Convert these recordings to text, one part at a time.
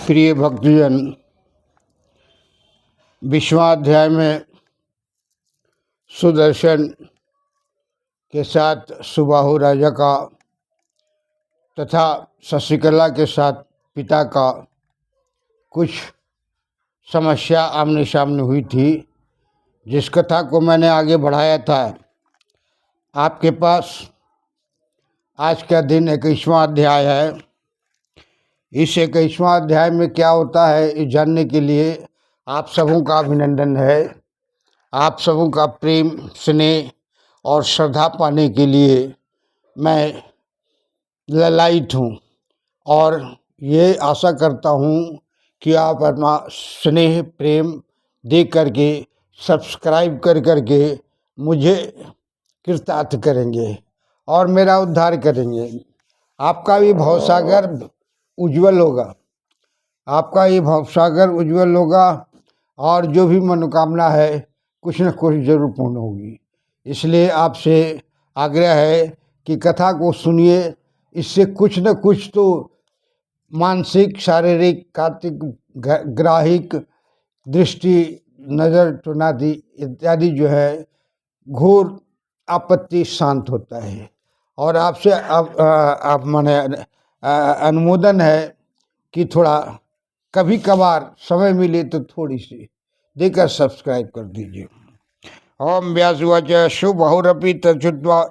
प्रिय भक्तजन, 20वां अध्याय में सुदर्शन के साथ सुबाहु राजा का तथा शशिकला के साथ पिता का कुछ समस्या आमने सामने हुई थी, जिस कथा को मैंने आगे बढ़ाया था। आपके पास आज का दिन 21वां अध्याय है। इस 21वां अध्याय में क्या होता है, इस जानने के लिए आप सबों का अभिनंदन है। आप सबों का प्रेम, स्नेह और श्रद्धा पाने के लिए मैं ललायित हूँ और ये आशा करता हूँ कि आप अपना स्नेह प्रेम दे करके सब्सक्राइब कर करके मुझे कृतार्थ करेंगे और मेरा उद्धार करेंगे। आपका भी भवसागर उज्जवल होगा, आपका ये भवसागर उज्जवल होगा और जो भी मनोकामना है कुछ न कुछ जरूर पूर्ण होगी। इसलिए आपसे आग्रह है कि कथा को सुनिए, इससे कुछ न कुछ तो मानसिक, शारीरिक, कार्तिक, ग्राहिक दृष्टि, नज़र टुनादी इत्यादि जो है घोर आपत्ति शांत होता है। और आपसे आप माने अनुमोदन है कि थोड़ा कभी कभार समय मिले तो थोड़ी सी देकर सब्सक्राइब कर दीजिए। ओम व्यासुवाच शुभहुरपि तच्छ्रुत्वा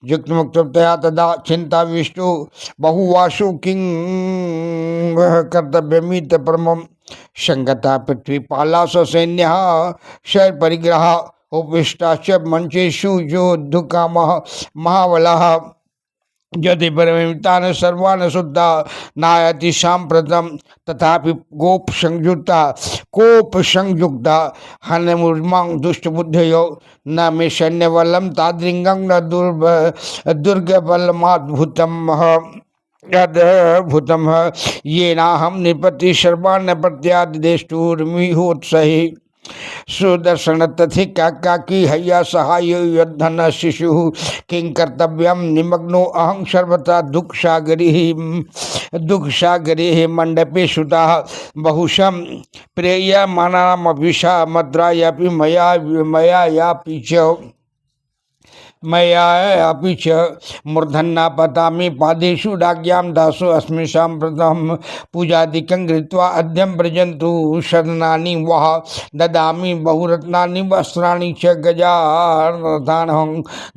युक्तमुक्तया तदा चिंता विष्णु बहुवासु किं कर्तव्यमित परमं संगता पृथ्वीपाला सैन्यः शर परिग्रह उपविष्टाश्च मंचेषु योद्धुकामः महाबलः यदि परमितान सर्वान शुद्धा नायति सांप्रतम तथापि गोप संयुक्ता हनुर्मां दुष्ट बुद्धयो न मे सैन्यबलम तादृंगं न दुर्गबलमाद्भुतम अद्भुतम ये नाहम निपति सर्वान् प्रत्यादेष्टुर्मिहोत्सहि सुदर्शन तथि काकी हैया सहाय योद्धन शिशु किं कर्तव्यम निमग्नो अहं सर्वथा दुख सागरी मंडपे सुता बहुशम प्रेय मनामभिषा मद्रायापि मयापि च मूर्धन्ना पतामि पादेषु डाज्ञां दासो अस्मि साम्प्रतं पूजादिकं कृत्वा अद्यं व्रजन्तु शरणानि वः ददामि बहुरत्नानि वस्त्राणि च गजाननं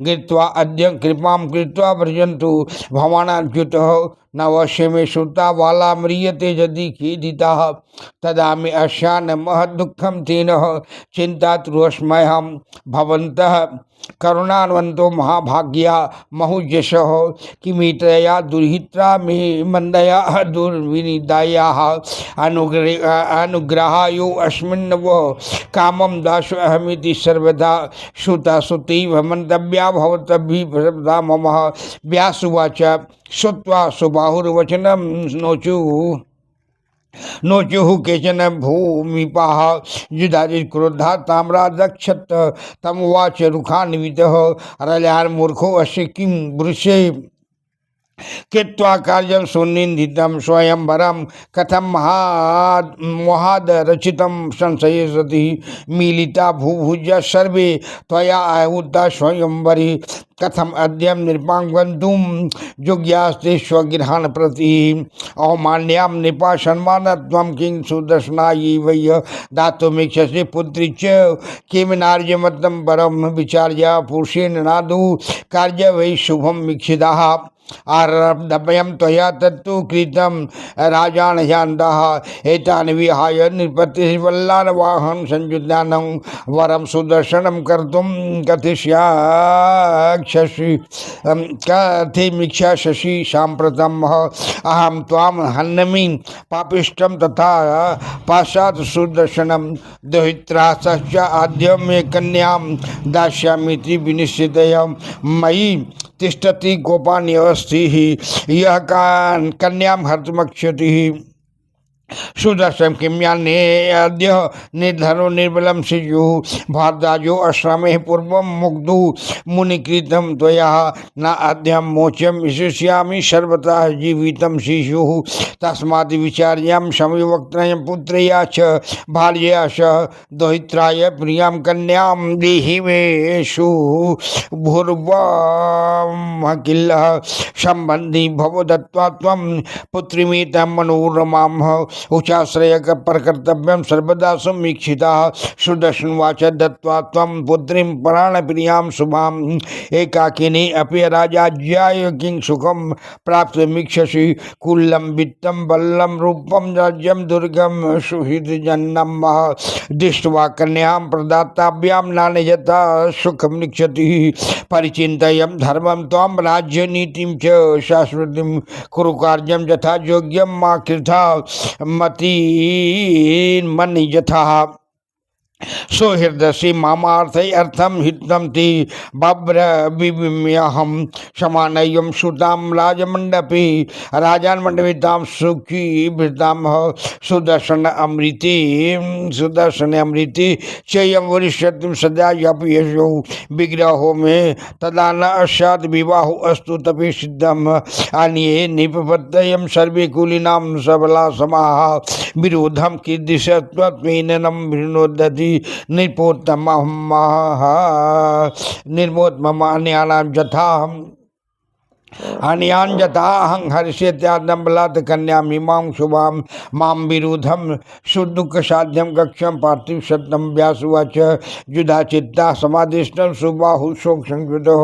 कृत्वा अद्य कृपां कृत्वा व्रजन्तु भवानाच्युतः नवश्य में श्रुता वाला म्रियते यदि खेदिताः तदा मे अशान महदुःखं तेन चिन्तातुरस्म्यहं भवन्तः करुणान्वन्तो महाभाग्या महुयशः किमितया दुर्हित्रा मे मंदया दुर्विनिदायाः अनुग्रहायो अस्मिन् वो कामं दासो अहमिति सर्वदा श्रुता श्रुतिव मंतव्या भवतभिः मम व्यासुवाच श्रुत्वा सुबाहुर्वचनं नोचुः केचन भूमिपाः युधाजिक्रोधा ताम्रादक्षत तमुवाच रुखान्वितः रल्यार्मूर्खो अस्य किं वृषे कृत्वा कार्यं सुनिन्दितं स्वयंवरं कथं महादरचितं संशयसति मीलिता भूभुज सर्वे त्वया आहुता स्वयंवरे कथम अद्य नृपां गन्तुं योग्यास्ते स्वगृहान् प्रति अवमान्यां नृपा सन्मानत्वं किं सुदर्शनायै वै दातुमीक्षसे पुत्री च किं नार्यमतं परं विचार्य पुरुषेण नादु कार्य वै शुभं वीक्षिताः आरब्धभयं त्वया तत्तु कृतं राजानयान्तः एतान् विहाय नृपतिवल्लान् वाहनं संयुज्ञानं वरं सुदर्शनं कर्तुं कथयिष्यामि साम्प्रतम् अहं त्वां हन्यामि पापिष्टं तथा पाशात् सुदर्शनं दुहित्राश्च आद्य मे कन्यां दास्यामीति विनिश्चितया मयि तिष्ठति गोपान्यवस्थिः यः कन्यां हर्तुमक्षति सुदर्शन किम्यान्ने अद्य निर्धरो निर्बलं शिशु भारद्वाजो अश्रमे पूर्वं मुग्धो मुनिकृतं त्वया न अद्यं मोच्यं विशिष्यामि सर्वथा जीवितं शिशुः तस्मात् विचार्यां समविवक्त्रयं पुत्रया च भार्यया च दोहित्राय प्रियां कन्यां देहि मेषु भूर्वं किल्लः सम्बन्धी भव दत्त्वा त्वं पुत्रीमेतां मनोरमां उच्चाश्रय परकर्तव्यं सर्वदा समीक्षिता सुदर्शनवाच दत्त्वा त्वं पुत्रीं प्राणप्रियां शुभाम् एकाकिनी अपि राजाज्याय किं सुखं प्राप्तुमीक्षसि कुलं वित्तं बलं रूपं राज्यं दुर्गं सुहृदजन्नं दृष्ट्वा कन्यां प्रदाताभ्यां नान्यथा सुखं निक्षति परिचिन्तयं धर्मं त्वां राज्यनीतिं च शाश्वतीं कुरु कार्यं यथा योग्यं मा कृथा मति मनि यथा सुहृदसि मामार्थै अर्थम हितम ति बब्रवीम्यहं समानयं सुतां राजमण्डपे राजान मंडपितां सुखी भृतां सुदर्शन अमृति चयं वरिष्यतिं सदा यपयशो विग्रहो मे तदा न अस्यात् विवाहो अस्तु तपि सिद्धम् अन्ये निपपत्तयं सर्वे कुलीनां सबला समाः विरोधं कीदृशत्वत्मेनं विनोदति निर्मोत्तम निर्मोत्तमान्यानां यथा अन्यान जताहं हर्षेत्यादं बलात् कन्याम इमां शुभां मां विरुद्धं सुदुःख साध्यं कक्षं पार्थिव सत्यं व्यासुवाच युधा चित्ता समादिष्टं सुबाहु शोक संयुतो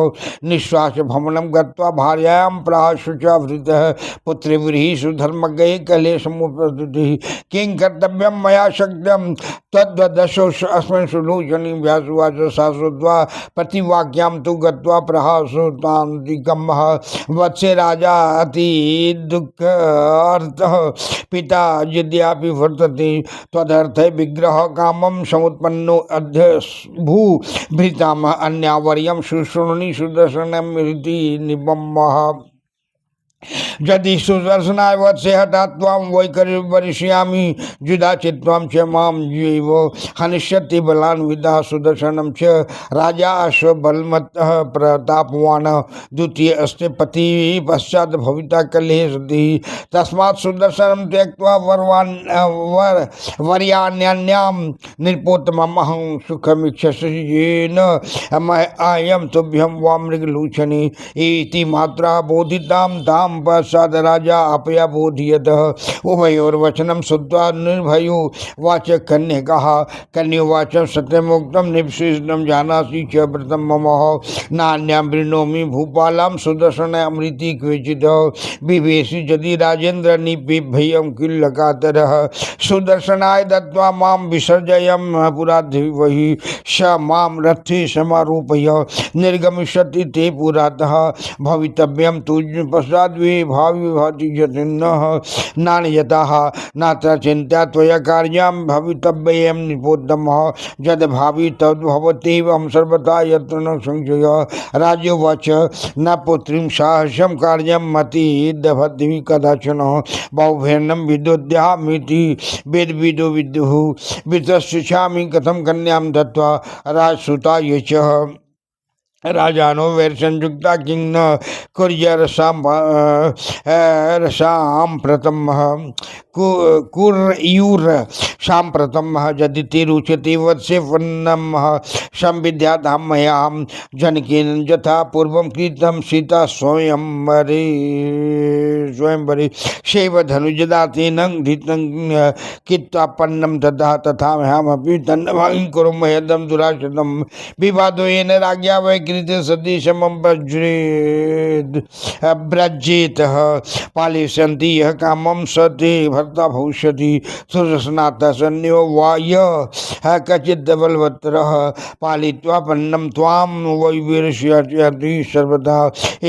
निश्वास भवनं गत्वा भार्यां प्राह शुचावृतः पुत्रे व्रीहि सुधर्मज्ञे कलेशमुपस्थितिः किं कर्तव्यं मया शक्यं तद्वदशो अस्मिन् सुलोचनी व्यासुवाच सा श्रुत्वा प्रतिवाक्यां तु गत्वा प्रहासोतान्तिकम् वत्से राजा अति दुख अर्थ पिता यद्यापि वर्तते तदर्थ विग्रह कामं समुत्पन्नो अद्य भू भृताम अन्यावर्यं सुश्रुणि सुदर्शनमिति निबम्मः यदि सुदर्शनाय वत्से हठात्वां वैकर्यवरिष्यामि जुदा चित्वां च मां जीव हनिष्यति बलान्वितः सुदर्शनं च राजा अश्वबलमतः प्रतापवान् द्वितीय अस्ति पति पश्चात् भविता कलेशति तस्मात् सुदर्शनं त्यक्त्वा वर्यान्यान्यां नृपोत्तममहं सुखमीक्षसि येन अयं तुभ्यं वा मृगलोचने इति मात्रा बोधितां तां पश्चात् राजा अपया बोधयत उभयोर्वचनं श्रुत्वा निर्भयो वाच कन्यकः कन्योवाच सत्यमुक्तं निःशिष्टं जानासि च व्रतं मम नान्यां वृणोमि भूपालां सुदर्शनमृति क्वचित् विवेशि यदि राजेन्द्र निबिभ्यं किल्लकातरः सुदर्शनाय दत्त्वा मां विसर्जयं पुराधिवहि स मां रथे समारोपय निर्गमिष्यति ते पुरातः भवितव्यं तु पश्चात् भावी भाति यतिन्नः नान्यतः नात्र चिन्त्या त्वया कार्यं भवितव्यं निपोत्तमः यद् भावी तद्भवत्येवं सर्वथा यत्र न संशयः राज्योवाच न पुत्रीं साहस्यं कार्यं मति दभद्भि कदाचन बहुभैर्नं विदुद्यामिति वेदविदो विदुः वितश्चिच्छामि कथं कन्यां दत्त्वा राजसुताय च राजानो वैरसंयुक्ता किं न कुर्यरसां प्रथमः कुर्युर साम्प्रतमः यदि ते रुच्यते वत्से वन्नमः संविद्याधां मयां जनकेन यथा पूर्वं कृतं सीता स्वयंवरे शैव धनुजदातेन धृतं कित्वापन्नं तथा तथा मयामपि तन्नभागं कुरु मह्यदं दुराशतं विवादो येन राज्ञा वै सदीशमं व्रजेतः पालिष्यन्ति यः कामं स ते भर्ता भविष्यति सुदर्शनात् सन्यो वा यः कचित् बलवत्तरः पालित्वा पन्नं त्वां वैवीर्ष्यति सर्वदा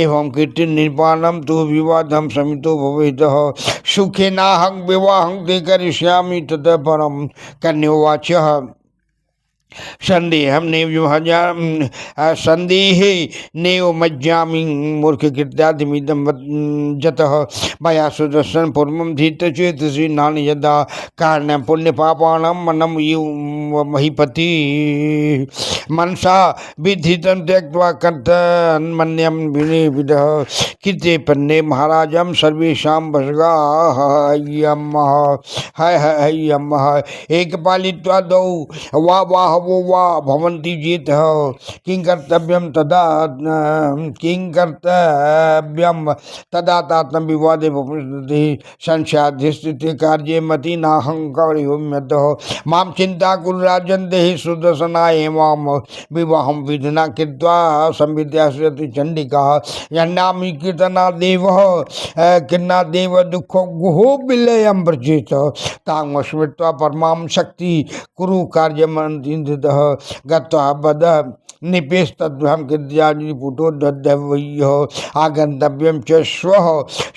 एवं कीर्ति निर्पानं तु विवादं समितो भवेतः सुखेनाहं विवाहं ते करिष्यामि ततः परं कन्योवाच संदेहम संदेह नेव मज्जामि मूर्खकृत्यादिमिदं जतः मया सुदर्शन पूर्वं धीतचेतसि नानि यदा कारणं पुण्यपापानां मनम इव महीपति मनसा विधितं त्यक्त्वा कर्तन्मन्यं विनिविदः कृते पन्ने महाराजं सर्वेषां भजगाह्यमः हय्यमः एकपालित्वा दौ वा वाहवो वा भवन्ति जीत किं कर्तव्यं तदा तात्म विवादे भविष्यति संशयाधिष्ठिते कार्ये मति नाहंकार्योम्यतः मां चिंता कुरु राजन् देहि सुदर्शनाय मां विवाहं विधिना कृत्वा संविद्यास्यति चंडिका यन्नामि कीर्तनादेव दुःखो गुहो विलयं व्रजेत तां स्मृत्वा परमां शक्ति कुरु कार्यमन्दितः गत्वा बद निपेस्तद्भ्यां कृत्यादिपुटो दद्धव्यः आगन्तव्यं च श्वः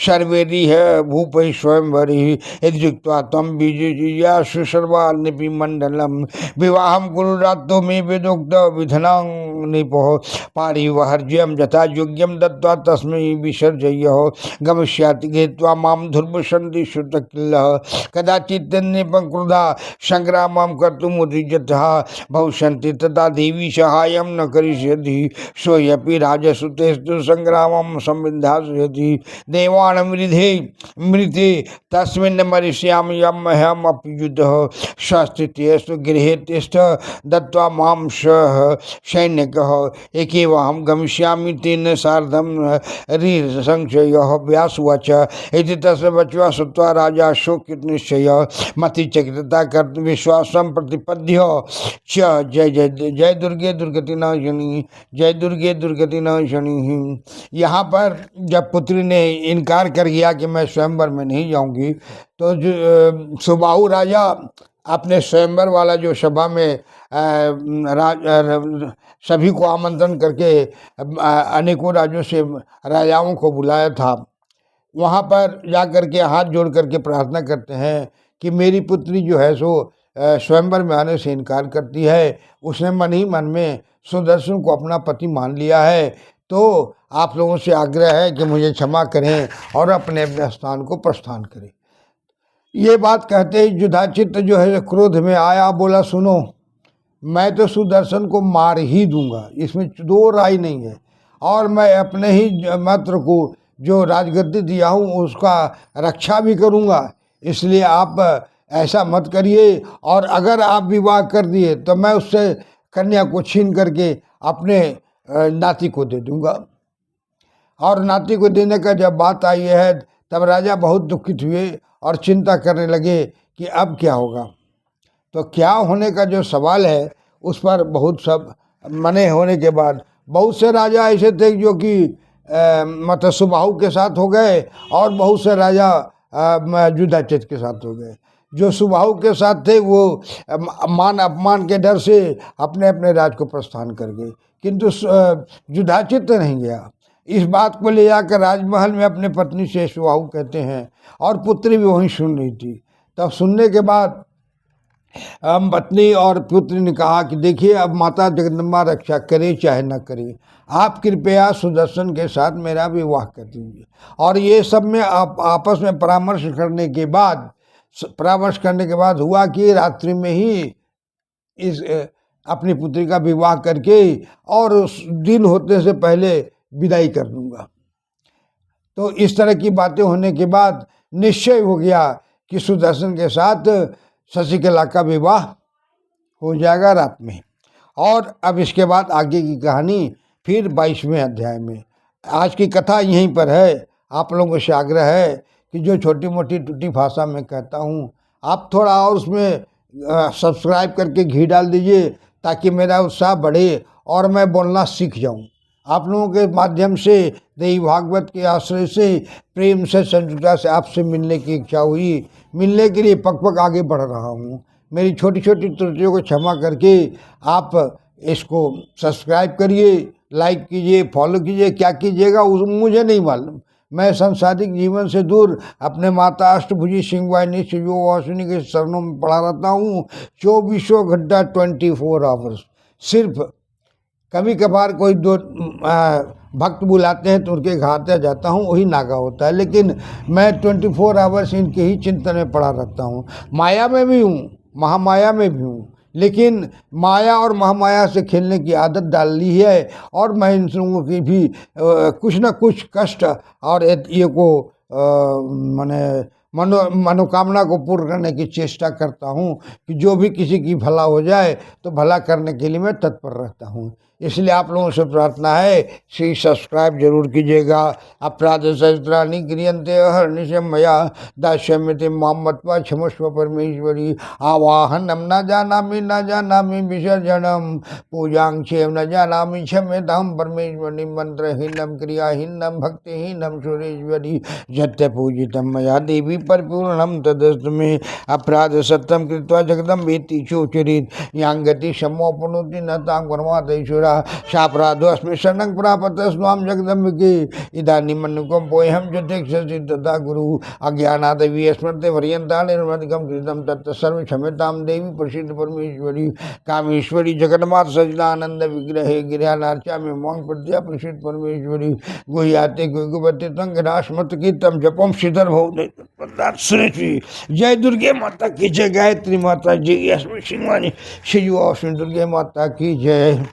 सर्वैरिह भूपैः स्वयंवरिः इत्युक्त्वा त्वं विजियासु सर्वान्निपिमण्डलं विवाहं कुरु रात्रो मे वेदोक्त विधनां निपः पारिवार्ज्यं यथा योग्यं दत्त्वा तस्मै विसर्जयः गमिष्याति गत्वा मां धुर्वसन्ति श्रुतकिल्लः कदाचित् निपं क्रुधा संग्रामं कर्तुम् उद्युक्तः भविष्यन्ति तदा देवी सहायं न करिष्यति सोऽपि राजसुतेस्तु संग्रामं संविधास्यति देवान् मृते तस्मिन् मरिष्यामि यं मह्यमपि युद्धः स्वस्थितेस्तु गृहे तिष्ठ दत्त्वा मां सह सैनिकः एकेवाहं गमिष्यामि तेन सार्धं संशयः व्यासुवाच इति तस्य वचः श्रुत्वा राजा शोकनिश्चयः मतिचकितता कर्तुं विश्वासं प्रतिपद्य च जय जय जय दुर्गे दुर्गति नाशिनी जय दुर्गे दुर्गति नाशिनी। यहाँ पर जब पुत्री ने इनकार कर दिया कि मैं स्वयंवर में नहीं जाऊंगी तो सुबाहु राजा अपने स्वयंवर वाला जो सभा में सभी को आमंत्रण करके अनेकों राज्यों से राजाओं को बुलाया था, वहाँ पर जा कर के हाथ जोड़ करके प्रार्थना करते हैं कि मेरी पुत्री जो है सो स्वयंवर में आने से इनकार करती है, उसने मन ही मन में सुदर्शन को अपना पति मान लिया है, तो आप लोगों से आग्रह है कि मुझे क्षमा करें और अपने अपने स्थान को प्रस्थान करें। ये बात कहते ही युधाचित्त जो है क्रोध में आया, बोला सुनो मैं तो सुदर्शन को मार ही दूंगा, इसमें दो राय नहीं है, और मैं अपने ही मात्र को जो राजगद्दी दिया हूँ उसका रक्षा भी करूँगा, इसलिए आप ऐसा मत करिए, और अगर आप विवाह कर दिए तो मैं उससे कन्या को छीन करके अपने नाती को दे दूंगा। और नाती को देने का जब बात आई है तब राजा बहुत दुखित हुए और चिंता करने लगे कि अब क्या होगा। तो क्या होने का जो सवाल है उस पर बहुत सब मने होने के बाद बहुत से राजा ऐसे थे जो कि मतलब सुबाहु के साथ हो गए, और बहुत से राजा युधाचित के साथ हो गए। जो सुबाहु के साथ थे वो मान अपमान के डर से अपने अपने राज को प्रस्थान कर गए, किंतु युधाचित नहीं गया। इस बात को ले जाकर राजमहल में अपने पत्नी से सुबाहु कहते हैं, और पुत्री भी वहीं सुन रही थी। तब सुनने के बाद पत्नी और पुत्री ने कहा कि देखिए अब माता जगदम्बा रक्षा करे चाहे न करे, आप कृपया सुदर्शन के साथ मेरा विवाह कर दीजिए। और ये सब में आपस में परामर्श करने के बाद हुआ कि रात्रि में ही इस अपनी पुत्री का विवाह करके और उस दिन होते से पहले विदाई कर दूंगा। तो इस तरह की बातें होने के बाद निश्चय हो गया कि सुदर्शन के साथ शशिकला का विवाह हो जाएगा रात में। और अब इसके बाद आगे की कहानी फिर 22वें अध्याय में। आज की कथा यहीं पर है। आप लोगों से आग्रह है कि जो छोटी मोटी टूटी भाषा में कहता हूँ आप थोड़ा और उसमें सब्सक्राइब करके घी डाल दीजिए ताकि मेरा उत्साह बढ़े और मैं बोलना सीख जाऊँ। आप लोगों के माध्यम से देवी भागवत के आश्रय से प्रेम से संजुता से आपसे मिलने की इच्छा हुई। मिलने के लिए पक आगे बढ़ रहा हूँ। मेरी छोटी छोटी त्रुटियों को क्षमा करके आप इसको सब्सक्राइब करिए, लाइक कीजिए, फॉलो कीजिए, क्या कीजिएगा उस मुझे नहीं मालूम, मैं सांसारिक जीवन से दूर अपने माता अष्टभुजी सिंह वाहिनी से जो वासिनी के चरणों में पड़ा रहता हूँ 24 घंटा 24 आवर्स। सिर्फ कभी कभार कोई दो भक्त बुलाते हैं तो उनके घर जाता हूँ, वही नागा होता है, लेकिन मैं 24 आवर्स इनके ही चिंतन में पड़ा रहता हूँ। माया में भी हूँ, महामाया में भी हूँ, लेकिन माया और महामाया से खेलने की आदत डाल ली है और मैं इन लोगों की भी कुछ न कुछ कष्ट और ये को माने मनोकामना को पूर्ण करने की चेष्टा करता हूँ कि जो भी किसी की भला हो जाए तो भला करने के लिए मैं तत्पर रहता हूँ। इसलिए आप लोगों से प्रार्थना है कि सब्सक्राइब जरूर कीजिएगा। अपराध सहस्राणि क्रियन्ते हर्निशं मया दास्यमिति मां मत्वा क्षमस्व परमेश्वरी। आवाहनम न जानामि विसर्जनम पूजां क्षेम न जानामि क्षम्यतां परमेश्वरी। मंत्रहीनम क्रियाहीनम भक्तिहीनम सुरेश्वरी। जत्य पूजितं मया देवी परिपूर्णं तदस्तु मे। अपराध सत्यं कृत्वा जगदं वेति चोचरित यांगति समोपनोति न तां परमात्मेश्वरा। शापराधोऽस्मि शरणं प्रापतः स्वां जगदम्बिके। इदानीमन्नुकं पोह्यं जतिक्षसि तथा गुरु। अज्ञानादवि स्मृते पर्यन्ता निर्मतिकं कृतं तत्सर्वं क्षम्यतां देवी प्रसीद परमेश्वरी। कामेश्वरी जगन्माता सच्चिदानंद विग्रहे गिरियानार्चामि मां प्रत्या प्रसीद परमेश्वरी। गुह्याते गुह्यवते तंगराश्मत कीर्तम जपम श्रीधर भव श्री। जय दुर्गे माता की जय, गायत्री माता जी, अस्मि सिंह वाहिनी श्री दुर्गे माता की जय।